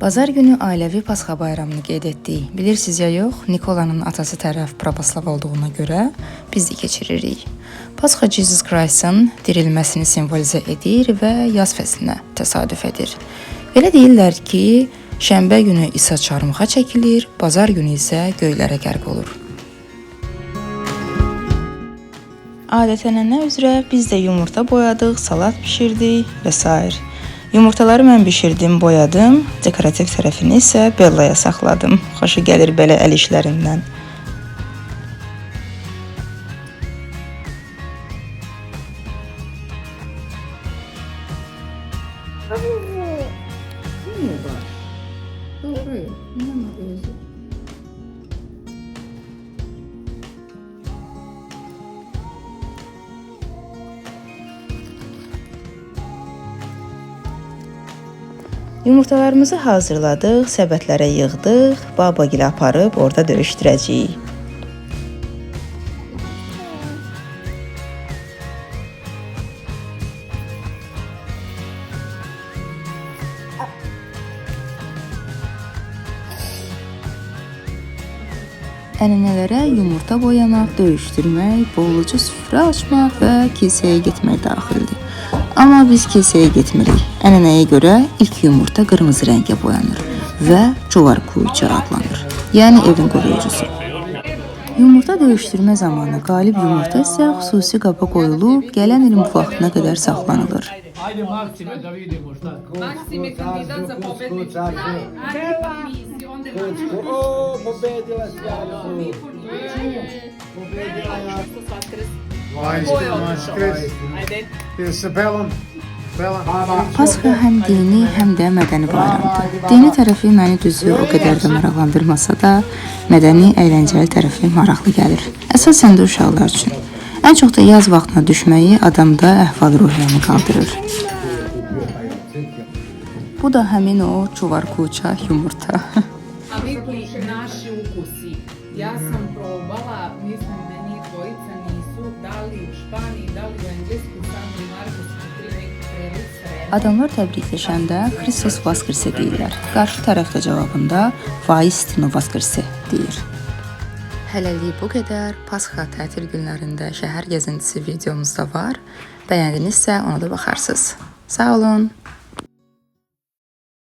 Bazar günü ailəvi Pasxa bayramını qeyd etdik. Bilirsiniz ya yox, Nikolanın atası tərəf pravoslav olduğuna görə biz də keçiririk. Pasxa Jesus Christ'ın dirilməsini simvolizə edir və yaz fəslinə təsadüf edir. Belə deyirlər ki, şənbə günü İsa çarmıxa çəkilir, bazar günü isə göylərə qərq olur. Adətənənə üzrə biz də yumurta boyadıq, salat bişirdik və s. Yumurtaları mən bişirdim, boyadım, dekorativ tərəfini isə Bellaya saxladım. Xoşu gəlir belə əl işlərindən. Yumurtalarımızı hazırladıq, səbətlərə yığdıq, babagilə aparıb orada döyüşdürəcəyik. Ənənələrə yumurta boyamaq, döyüşdürmək, bolluca süfrə açmaq və kilsəyə getmək daxildir. Amma biz kilsəyə getmirik. Ənənəyə görə ilk yumurta qırmızı rəngə boyanır və Çuvarkuça adlanır, yəni evin qoruyucusu. Yumurta döyüşdürmə zamanı qalib yumurta isə xüsusi qaba qoyulub, gələn ilin bu vaxtına qədər saxlanılır. Pasxa həm dini, həm də mədəni bayramdır. Dini tərəfi məni düzü o qədər də maraqlandırmasa da, mədəni, əyləncəli tərəfi maraqlı gəlir. Əsasən də uşaqlar üçün. Ən çox da yaz vaxtına düşməyi adamda əhval-ruhiyyəni qaldırır. Bu da həmin o Çuvarkuça yumurta. Ja sam probala, mislim da njih dvojica nisu, da li u Španiji, da li u Englesku, samo i Markus prelice. Adamlar təbrikləşəndə Christos Vaskrisi deyirlər. Qarşı tərəfdə cavabında Vaistino Vaskrisi deyir. Hələlik bu qədər. Pasxa tətil günlərində şəhər gəzintisi videomuz da var. Bəyəndinizsə ona da baxarsınız. Sağ olun.